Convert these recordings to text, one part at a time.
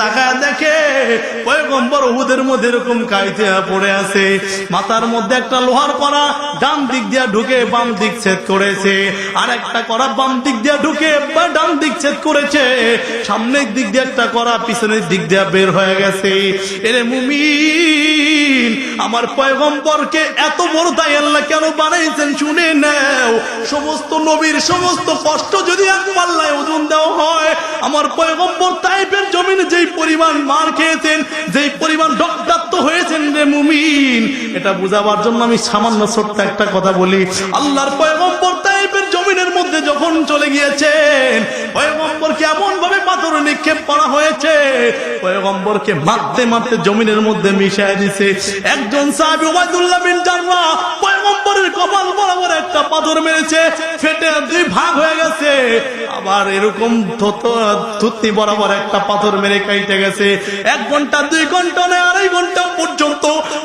তাকায় দেখে পয়গম্বর উহুদের মধ্যে এরকম কাইতে পড়ে আছে, মাথার মধ্যে একটা লোহার কড়া ডান দিক দিয়ে ঢুকে বাম দিক ছেদ করেছে, আর একটা কড়া বাম দিক দিয়ে ঢুকে ডান দিক ছেদ করেছে, সামনের দিক দিয়ে একটা কড়া পিছনের দিক দিয়ে বের হয়ে গেছে। এরে মুমিন, আমার পয়গম্বরকে এত বড় দায় আল্লাহ কেন বানাইছেন শুনে নাও। সমস্ত নবীর সমস্ত কষ্ট যদি এক পাল্লায় ওজন দেওয়া হয়, আমার পয়গম্বর তাইফের জমিনে যেই পরিমাণ মার খেয়েছেন, যেই পরিমাণ রক্তাক্ত হয়েছেন রে মুমিন, এটা বুঝাবার জন্য আমি সামান্য ছোট্ট একটা কথা বলি। আল্লাহর পয়গম্বর তাইফের জমিনের মধ্যে যখন চলে গিয়েছেন, পয়গম্বরকে এমন ভাবে পাথর নিক্ষেপ করা হয়েছে, পয়গম্বরকে মারতে মারতে জমিনের মধ্যে মিশিয়ে দিয়েছে। একজন সাহাবী উবাইদুল্লাহ বিন জাররাহ পয়গম্বরের কপাল বরাবর একটা পাথর মেরেছে, ফেটে দুই ভাগ হয়ে গেছে। আবার এরকম থুতনি বরাবর একটা পাথর মেরে কাইটে গেছে। 1 ঘন্টা 2 ঘন্টা নয়, 2.5 ঘন্টা পর্যন্ত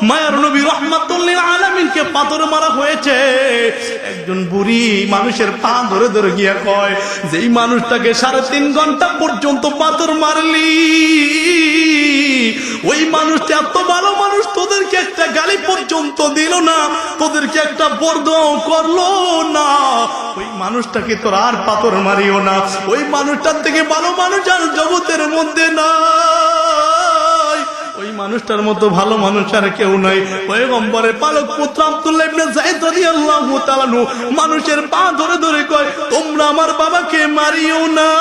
মায়ার নবী রাহমাতুল লিল আলামিনকে পাথর মারা হয়েছে। একজন বুড়ি মানুষের পা ধরে ধরে গিয়া কয়, যেই মানুষটাকে 3.5 ঘন্টা পর্যন্ত পাথর মারলি, ওই মানুষটা এত ভালো মানুষ, তোদেরকে একটা গালি পর্যন্ত দিল না, তোদেরকে একটা বরদোয়াও করলো না, ওই মানুষটাকে তোর আর পাথর মারিও না। ওই মানুষটার থেকে ভালো মানুষ আর জগতের মধ্যে নাই, ওই মানুষটার মতো ভালো মানুষ আর কেউ নাই। পয়গম্বরের পালক পুত্র আব্দুল্লাহ ইবনে যায়েদ রাদিয়াল্লাহু তাআলা আনহু মানুষের পা ধরে ধরে কয়, তোমরা আমার বাবাকে মারিও না,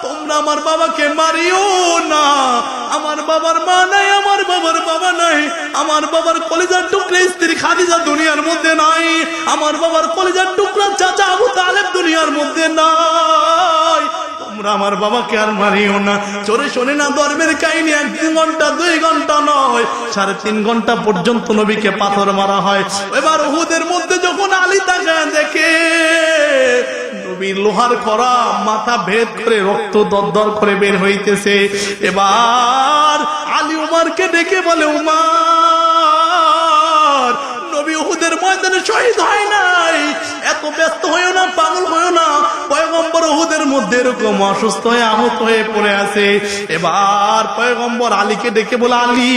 তোমরা আমার বাবাকে মারিও না। আমার বাবার মা নাই, আমার বাবার বাবা নাই, আমার বাবার কলিজার টুকরা স্ত্রী খাদিজা দুনিয়ার মধ্যে নাই, আমার বাবার কলিজার টুকরা চাচা আবু তালেব দুনিয়ার মধ্যে নাই, তোমরা আমার বাবাকে আর মারিও না। চোরে শোনে না ধর্মের কাহিনী, 1 ঘন্টা 2 ঘন্টা নয়, 3.5 ঘন্টা পর্যন্ত নবীকে পাথর মারা হয়। এবার উহুদের মধ্যে যখন আলী তাকায় দেখে নবীর লোহার করা মাথা ভেদ করে রক্ত দরদর করে বের হইতেছে, এবার আলী উমারকে ডেকে বলে, উমার, নবী উহুদের ময়দানে শহীদ হয় নাই, এত ব্যস্ত হয়েও না, পাগল হয়েও না, পয়গম্বর উহুদের মধ্যে এরকম অসুস্থ হয়ে আহত হয়ে পড়ে আছে। এবার পয়গম্বর আলীকে ডেকে বলে, আলী,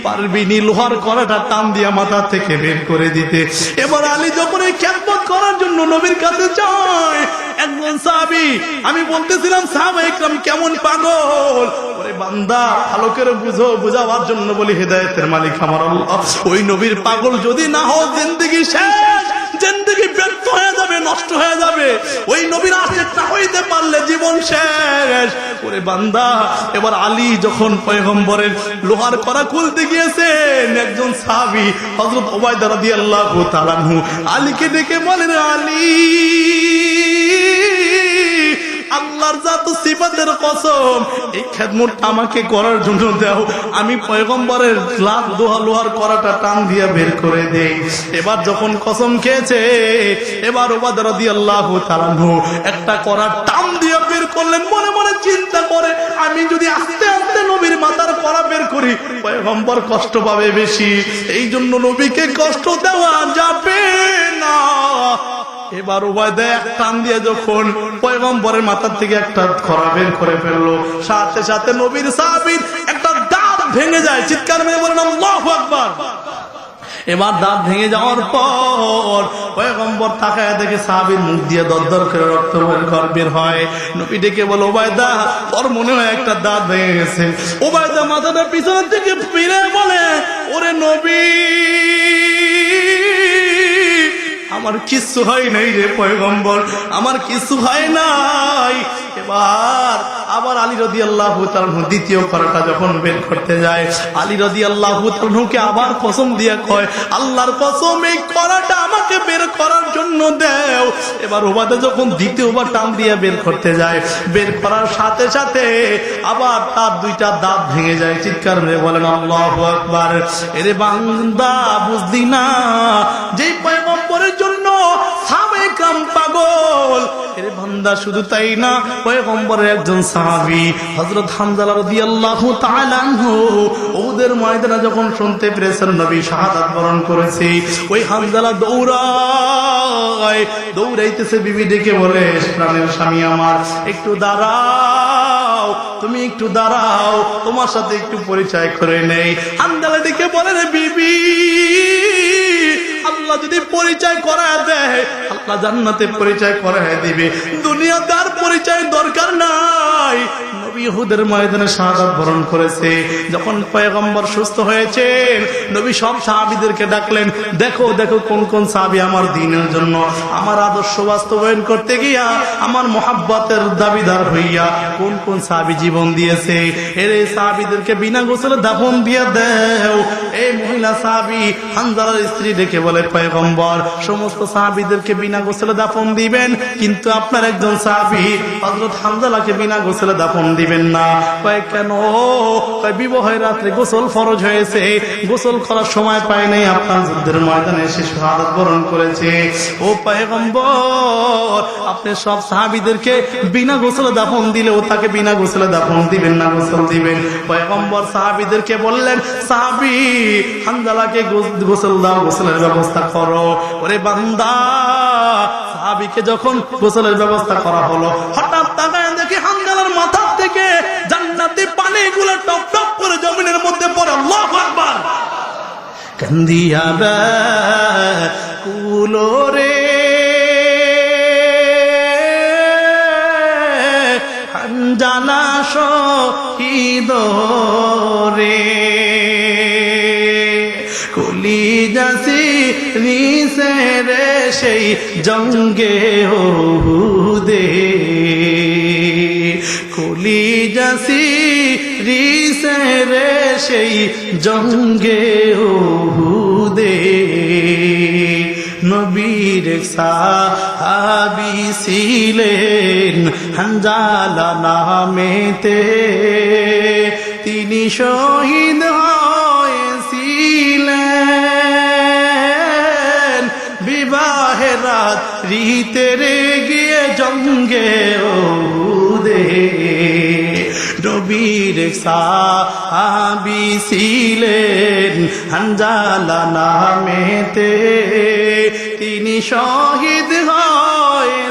পারবিনি লোহার কড়াটা টান দিয়া মাথা থেকে বের করে দিতে। এবার আলী যখন এই খেদমত করার জন্য নবীর কাছে যায়, একজন সাহাবী, আমি বলতেছিলাম সাহাবা ইকরাম কেমন পাগল, ওরে বান্দা ভালো করে বুঝো, বুঝাবার জন্য বলি হেদায়েতের মালিক আমার আল্লাহ। ওই নবীর পাগল যদি না হও, জিন্দেগি শেষ, জিন্দেগি ব্যর্থ হয়ে যাবে, নষ্ট হয়ে যাবে। ওই নবীর আশিক না হইতে পারলে জীবন শেষ। ওরে বান্দা, এবার আলী যখন পয়গম্বরের লোহার কড়া খুলতে গিয়েছেন, একজন সাহাবী হযরত উবাইদা রাদিয়াল্লাহু তাআলা আনহু আলীকে ডেকে বলেন, আলী, আল্লাহর জাত সিফাতের কসম, এই খেদমতটা আমাকে করার জন্য দাও, আমি পয়গম্বরের লোহার কড়াটা টান দিয়ে বের করে দেই। এবার যখন কসম খেয়েছে, এবার উবাইদা রাদিয়াল্লাহু তাআলা আনহু একটা কড়া টান দিয়ে বের করলেন। মনে মনে চিন্তা করে, আমি যদি আস্তে আস্তে নবীর মাথার কড়া বের করি, পয়গম্বর কষ্ট পাবে বেশি, এই জন্য নবীকে কষ্ট দেওয়া যাবে না। এবার উবাইদা এক টান দিয়ে যখন পয়গম্বরের মাথার থেকে একটা খড়া বের করে ফেললো, সাথে সাথে নবীর সাহাবীর একটা দাঁত ভেঙে যায়। চিৎকার মেরে বলেন আল্লাহু আকবার। এবার দাঁত ভেঙে যাওয়ার পর পয়গম্বর তাকায় দেখে সাহাবীর মুখ দিয়ে দরদর করে রক্ত বের হয়। নবী ডেকে বলে, উবাইদা, ওর মনে হয় একটা দাঁত ভেঙে গেছে। উবাইদা মাথাটা পিছনের দিকে ফিরে বলে, ওরে নবী, আমার কিছু হয় নাই রে পয়গম্বর, আমার কিছু হয় নাই। এবার আবার আলী রাদিয়াল্লাহু তাআলা দ্বিতীয় কড়াটা যখন বের করতে যায়, আলী রাদিয়াল্লাহু তাআলাকে আবার কসম দিয়ে কয়, আল্লাহর কসম, এই কড়াটা আমাকে বের করার জন্য দাও। এবার উবাইদা যখন দ্বিতীয়বার টান দিয়ে বের করতে যায়, বের করার সাথে সাথে আবার তার 2টা দাঁত ভেঙে যায়। চিৎকার মেরে বলেন আল্লাহু আকবার। এরে বান্দা, বুঝলি না যেই পয়গম্বরের জন্য সাহাবায়ে কেরাম পাগল, এরে বান্দা শুধু তাই না, পয়গম্বরের একজন সাহাবী হযরত হামজালা রাদিয়াল্লাহু তাআলা আনহু উহুদের ময়দানে যখন শুনতে পেরেছেন নবী শাহাদাত বরণ করেছে, ওই হামজালা দৌড়াইতেছে, বিবি ডেকে বলে, প্রাণের স্বামী আমার, একটু দাঁড়াও, তুমি একটু দাঁড়াও, তোমার সাথে একটু পরিচয় করে নেই। হানজালা ডেকে বলে, রে বিবি, আল্লাহ যদি পরিচয় করায় দেয়, আল্লাহ জান্নাতে পরিচয় করায় দিবে, দুনিয়াতে আর পরিচয় দরকার নাই। নবী উহুদের ময়দানে শাহাদাত বরণ করেছে। যখন পয়গম্বর সুস্থ হয়েছেন, নবী সব সাহাবীদেরকে ডাকলেন, দেখো দেখো কোন কোন সাহাবী আমার দ্বীনের জন্য, আমার আদর্শ বাস্তবায়ন করতে গিয়া, আমার মোহাব্বতের দাবিদার হইয়া কোন কোন সাহাবী জীবন দিয়েছে। এর এই সাহাবীদেরকে বিনা গোসলে দাফন দিয়ে দেও। এই মহিলা সাহাবী হানজালার স্ত্রী ডেকে বলে, পয়গম্বর সমস্ত সাহাবীদেরকে বিনা গোসলে দাফন দিবেন, কিন্তু আপনার একজন সাহাবী হযরত হানজালাকে বিনা গোসলে দাফন দিবেন না। কয় কেন? কয় বিবাহের রাত্রে গোসল ফরজ হয়েছে, গোসল করার সময় পায় নাই, আপনার যুদ্ধের ময়দানে এসে শাহাদাত বরণ করেছে। ও পয়গম্বর, আপনি সব সাহাবীদেরকে বিনা গোসলে দাফন দিলেও তাকে বিনা গোসলে দাফন দিবেন না, গোসল দিবেন। পয়গম্বর সাহাবীদেরকে বললেন, সাহাবী হানজালাকে গোসল দাও, গোসলের ব্যবস্থা করো। ওরে বান্দা, সাহাবীকে যখন গোসলের ব্যবস্থা করা হলো, হঠাৎ তাকায় দেখি হানজালার মাথা থেকে জান্নাতি পানিগুলো টপ টপ করে জমিনের মধ্যে পড়ে। আল্লাহু আকবার। কান্দিয়া কুলো রে হানজালা শহীদ রে, কলিজাসি নিসে রে সেই জঙ্গে উহুদে, কলিজাসি রিসে রে সেই জঙ্গে উহুদে। নবীর সাহাবী ছিলেন হানজালা নামেতে, তিনি শহীদ হয়েছিলেন বিবাহের রাত্রিতে রে গিয়ে জঙ্গে উহুদে। নবীর সাহাবী ছিলেন হানজালা নামেতে, তিনি শহীদ হয়েছিলেন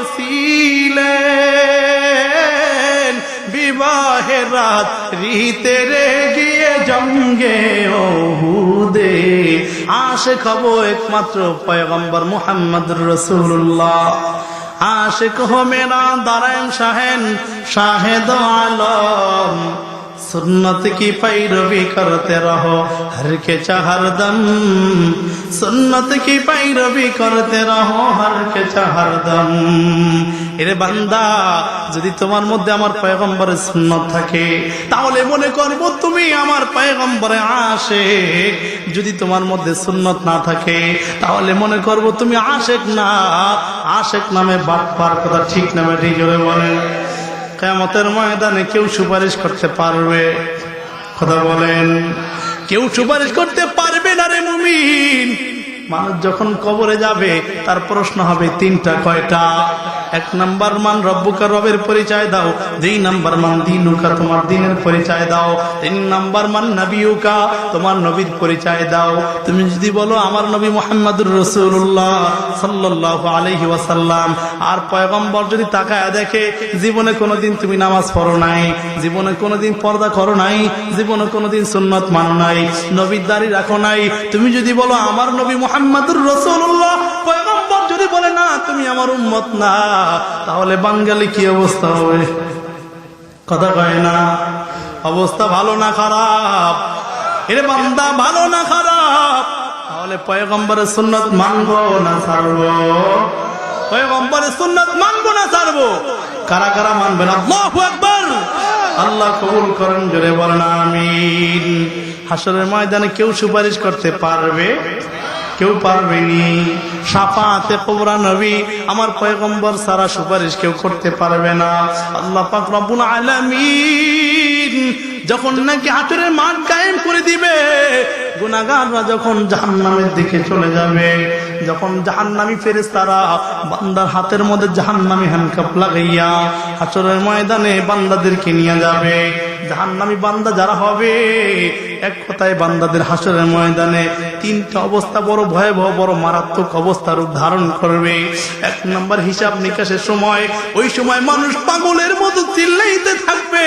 বিবাহের রাত্রিতে রে গিয়ে জঙ্গে উহুদে। আশিক হব একমাত্র পয়গম্বর মুহাম্মদুর রাসূলুল্লাহ। आशिक हो मेरा दारैन शाहन शाहिद आलम, सुन्नत की पैरवी करते रहो हर के चाहर दम, सुन्नत की पैरवी करते रहो हर के चाहर दम। এরে বান্দা, যদি তোমার মধ্যে আমার পয়গম্বরের সুন্নাত থাকে তাহলে মনে করব তুমি আমার পয়গম্বরের আশিক। যদি তোমার মধ্যে সুন্নাত না থাকে তাহলে মনে করব তুমি আশিক না। আশিক নামে বাটপার, কথা ঠিক নামে ঠিক করে বলেন। কিয়ামতের ময়দানে কেউ সুপারিশ করতে পারবে? কথা বলেন, কেউ সুপারিশ করতে পারবে না রে মুমিন। মানুষ যখন কবরে যাবে তার প্রশ্ন হবে তিনটা। কয়টা? এক নাম্বার মান রব্বুকা, রবের পরিচয় দাও। দুই নাম্বার মান দিনুকা, তোমার দিনের পরিচয় দাও। তিন নাম্বার মান নবিয়ুকা, তোমার নবীর পরিচয় দাও। তুমি যদি বলো আমার নবী মুহাম্মদুর রাসূলুল্লাহ সাল্লাল্লাহু আলাইহি ওয়াসাল্লাম, আর পয়গম্বর যদি তাকায় দেখে জীবনে কোনোদিন তুমি নামাজ পড়ো নাই, জীবনে কোনোদিন পর্দা করো নাই, জীবনে কোনোদিন সুন্নাত মানো নাই, নবীর দাড়ি রাখো নাই, তুমি যদি বলো আমার নবী মুহাম্মদুর রাসূলুল্লাহ, পয়গম্বর যদি বলে না তুমি আমার উম্মত না, তাহলে বাঙালি কি অবস্থা হবে? কথা কয় না? অবস্থা ভালো না খারাপ? এরে বান্দা, ভালো না খারাপ? তাহলে পয়গম্বরের সুন্নাত মানবো না ছাড়বো? পয়গম্বরের সুন্নাত মানবো না ছাড়বো? কারা কারা মানবেন? আল্লাহু আকবার। আল্লাহ কবুল করেন, জোরে বলেন আমিন। হাসরের ময়দানে কেউ সুপারিশ করতে পারবে? কেউ পারবেনি। শাফাআতে কুবরা নবী আমার পয়গম্বর সারা সুপারিশ কেউ করতে পারবে না। আল্লাহ পাক রব্বুল আলামিন যখন নাকি হাসরের মাঠ কায়েম করে দিবে, গুনাহগাররা যখন জাহান্নামের দিকে চলে যাবে, যখন জাহান্নামী ফেরেশতারা বান্দার হাতের মধ্যে জাহান্নামী হ্যান্ডকাপ লাগাইয়া হাসরের ময়দানে বান্দাদেরকে নিয়ে যাবে, জাহান্নামী বান্দা যারা হবে, এক কথায় বান্দাদের হাসরের ময়দানে তিনটা অবস্থা বড় ভয়াবহ, বড় মারাত্মক অবস্থার রূপ ধারণ করবে। এক নম্বর হিসাব নিকাশের সময়, ওই সময় মানুষ পাগলের মতো চিল্লাইতে থাকবে,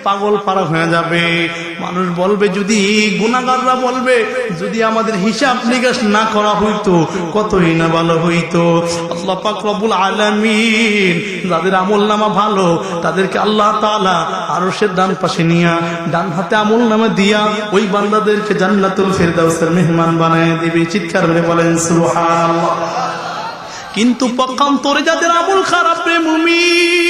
পাগল পারা হয়ে যাবে। মানুষ বলবে, যদি গুনাহগাররা বলবে, যদি আমাদের হিসাব নিকাশ না করা হইতো কতই না ভালো হইতো। আল্লাহ পাক রব্বুল আলামিন যাদের আমলনামা ভালো তাদেরকে আল্লাহ তাআলা আরশের ডান পাশে নিয়া, ডান হাতে আমলনামা দিয়া ওই বান্দাদেরকে জান্নাতুল ফেরদাউসের মেহমান বানায় দিবে। চিৎকার করে বলেন সুবহানাল্লাহ। কিন্তু পক্ষান্তরে যাদের আমল খারাপ রে মুমিন,